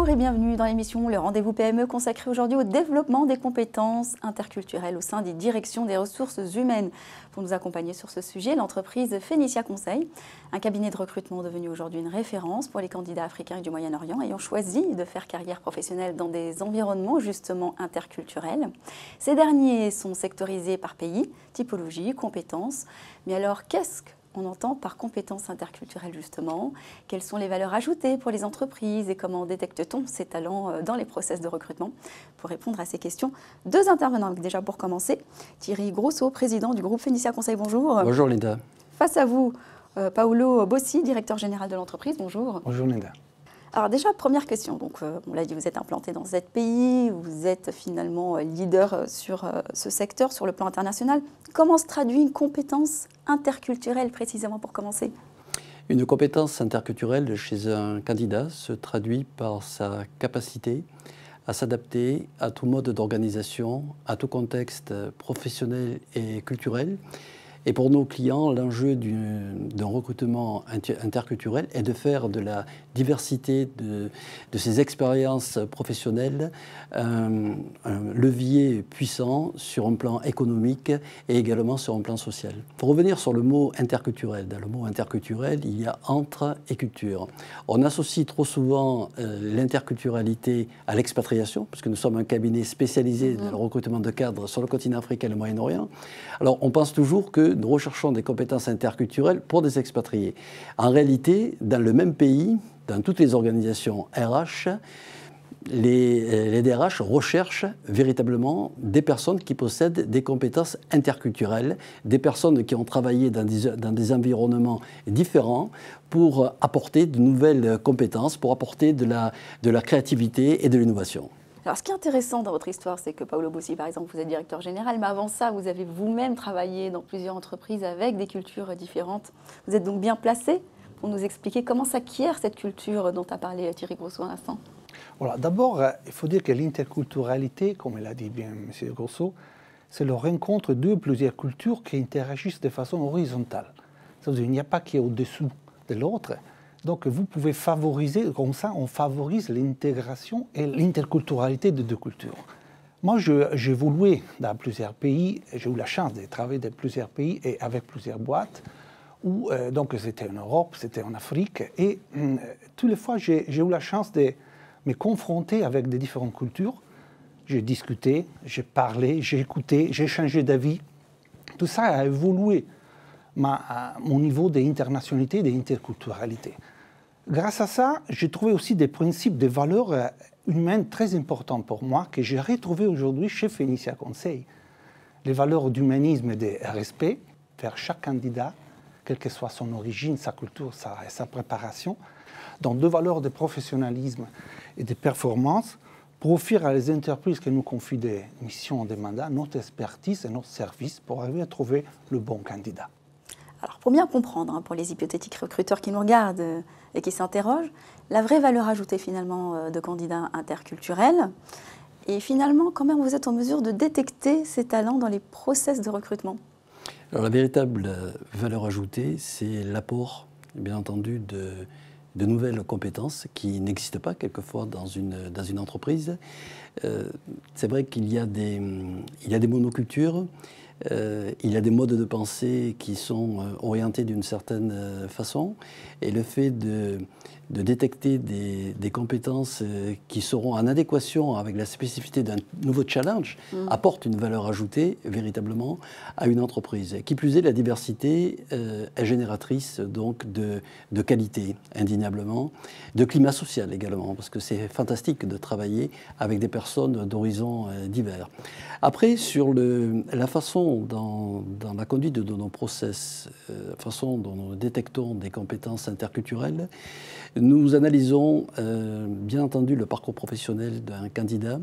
et bienvenue dans l'émission Le Rendez-vous PME consacré aujourd'hui au développement des compétences interculturelles au sein des directions des ressources humaines. Pour nous accompagner sur ce sujet, l'entreprise Phénicia Conseil, un cabinet de recrutement devenu aujourd'hui une référence pour les candidats africains et du Moyen-Orient ayant choisi de faire carrière professionnelle dans des environnements justement interculturels. Ces derniers sont sectorisés par pays, typologie, compétences. Mais alors, qu'est-ce qu'on entend par compétences interculturelles justement? Quelles sont les valeurs ajoutées pour les entreprises et comment détecte-t-on ces talents dans les process de recrutement? Pour répondre à ces questions, deux intervenants. Déjà pour commencer, Thierry Grosso, président du groupe Phénicia Conseil, bonjour. Bonjour Linda. Face à vous, Paolo Bossi, directeur général de l'entreprise, bonjour. Bonjour Linda. Alors déjà, première question, donc, on l'a dit, vous êtes implanté dans 7 pays, vous êtes finalement leader sur ce secteur, sur le plan international. Comment se traduit une compétence interculturelle précisément pour commencer? Une compétence interculturelle chez un candidat se traduit par sa capacité à s'adapter à tout mode d'organisation, à tout contexte professionnel et culturel. Et pour nos clients, l'enjeu d'un recrutement interculturel est de faire de la diversité de ces expériences professionnelles un levier puissant sur un plan économique et également sur un plan social. Pour revenir sur le mot interculturel, dans le mot interculturel, il y a entre et culture. On associe trop souvent l'interculturalité à l'expatriation, puisque nous sommes un cabinet spécialisé dans le recrutement de cadres sur le continent africain et le Moyen-Orient. Alors on pense toujours que nous recherchons des compétences interculturelles pour des expatriés. En réalité, dans le même pays, dans toutes les organisations RH, les DRH recherchent véritablement des personnes qui possèdent des compétences interculturelles, des personnes qui ont travaillé dans des environnements différents pour apporter de nouvelles compétences, pour apporter de la créativité et de l'innovation. Alors, ce qui est intéressant dans votre histoire, c'est que Paolo Bossi, par exemple, vous êtes directeur général, mais avant ça, vous avez vous-même travaillé dans plusieurs entreprises avec des cultures différentes. Vous êtes donc bien placé pour nous expliquer comment s'acquiert cette culture dont a parlé Thierry Grosso à l'instant. Voilà, d'abord, il faut dire que l'interculturalité, comme l'a dit bien M. Grosso, c'est le rencontre de plusieurs cultures qui interagissent de façon horizontale. C'est-à-dire qu'il n'y a pas qui est au-dessous de l'autre. Donc vous pouvez favoriser, comme ça on favorise l'intégration et l'interculturalité de deux cultures. Moi j'ai évolué dans plusieurs pays, j'ai eu la chance de travailler dans plusieurs pays et avec plusieurs boîtes, où donc c'était en Europe, c'était en Afrique, et toutes les fois j'ai eu la chance de me confronter avec des différentes cultures. J'ai discuté, j'ai parlé, j'ai écouté, j'ai changé d'avis. Tout ça a évolué mon niveau d'internationalité et d'interculturalité. Grâce à ça, j'ai trouvé aussi des principes, des valeurs humaines très importantes pour moi que j'ai retrouvées aujourd'hui chez Phénicia Conseil. Les valeurs d'humanisme et de respect vers chaque candidat, quelle que soit son origine, sa culture, sa préparation. Donc deux valeurs de professionnalisme et de performance pour offrir à les entreprises qui nous confient des missions, des mandats, notre expertise et notre service pour arriver à trouver le bon candidat. Alors, pour bien comprendre, pour les hypothétiques recruteurs qui nous regardent et qui s'interrogent, la vraie valeur ajoutée finalement de candidats interculturels, et finalement, comment vous êtes en mesure de détecter ces talents dans les process de recrutement? Alors, la véritable valeur ajoutée, c'est l'apport, bien entendu, de nouvelles compétences qui n'existent pas quelquefois dans une entreprise. C'est vrai qu'il y a des monocultures. Il y a des modes de pensée qui sont orientés d'une certaine façon, et le fait de détecter des compétences qui seront en adéquation avec la spécificité d'un nouveau challenge apporte une valeur ajoutée véritablement à une entreprise. Qui plus est, la diversité est génératrice donc de qualité, indéniablement, de climat social également, parce que c'est fantastique de travailler avec des personnes d'horizons divers. Après, sur la façon dans la conduite de nos process, la façon dont nous détectons des compétences interculturelles, nous analysons bien entendu le parcours professionnel d'un candidat.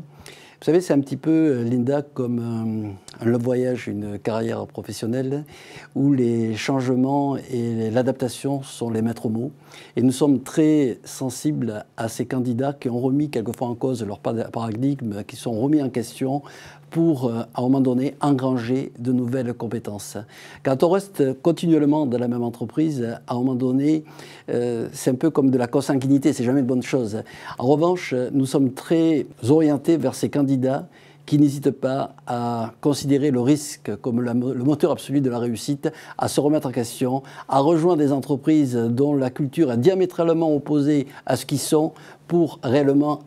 Vous savez, c'est un petit peu, Linda, comme un voyage, une carrière professionnelle où les changements et l'adaptation sont les maîtres mots. Et nous sommes très sensibles à ces candidats qui ont remis quelquefois en cause leur paradigme, qui sont remis en question pour, à un moment donné, engranger de nouvelles compétences. Quand on reste continuellement dans la même entreprise, à un moment donné, c'est un peu comme de la consanguinité, c'est jamais une bonne chose. En revanche, nous sommes très orientés vers ces candidats qui n'hésitent pas à considérer le risque comme le moteur absolu de la réussite, à se remettre en question, à rejoindre des entreprises dont la culture est diamétralement opposée à ce qu'ils sont pour réellement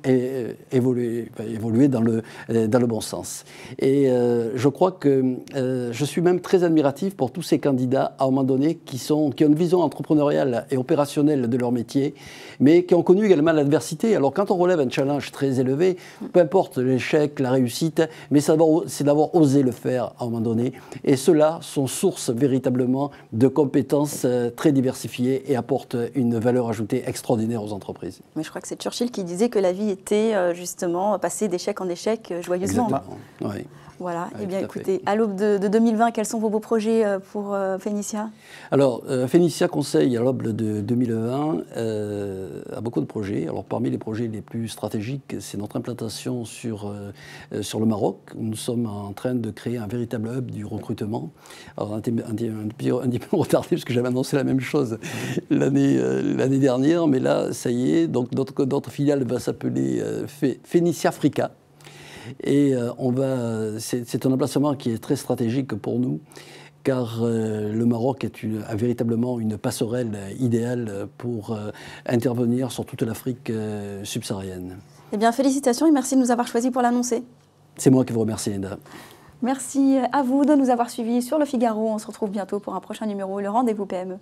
évoluer dans le bon sens. Et je crois que je suis même très admiratif pour tous ces candidats, à un moment donné, qui ont une vision entrepreneuriale et opérationnelle de leur métier, mais qui ont connu également l'adversité. Alors quand on relève un challenge très élevé, peu importe l'échec, la réussite, mais c'est d'avoir osé le faire à un moment donné. Et ceux-là sont source véritablement de compétences très diversifiées et apportent une valeur ajoutée extraordinaire aux entreprises. Mais je crois que c'est Churchill qui disait que la vie était justement passée d'échec en échec joyeusement. Exactement, oui. Voilà, Oui, eh bien tout à fait. écoutez, à l'aube de 2020, quels sont vos beaux projets pour Phénicia? Alors, Phénicia Conseil, à l'aube de 2020, a beaucoup de projets. Alors, parmi les projets les plus stratégiques, c'est notre implantation sur le Maroc. Nous sommes en train de créer un véritable hub du recrutement. Alors, on a été un petit peu retardé parce que j'avais annoncé la même chose l'année dernière, mais là, ça y est. Donc, notre filiale va s'appeler Phénicia Africa. Et c'est un emplacement qui est très stratégique pour nous, car le Maroc a véritablement une passerelle idéale pour intervenir sur toute l'Afrique subsaharienne. Eh bien, félicitations et merci de nous avoir choisis pour l'annoncer. C'est moi qui vous remercie, Linda. Merci à vous de nous avoir suivis sur Le Figaro. On se retrouve bientôt pour un prochain numéro, le Rendez-vous PME.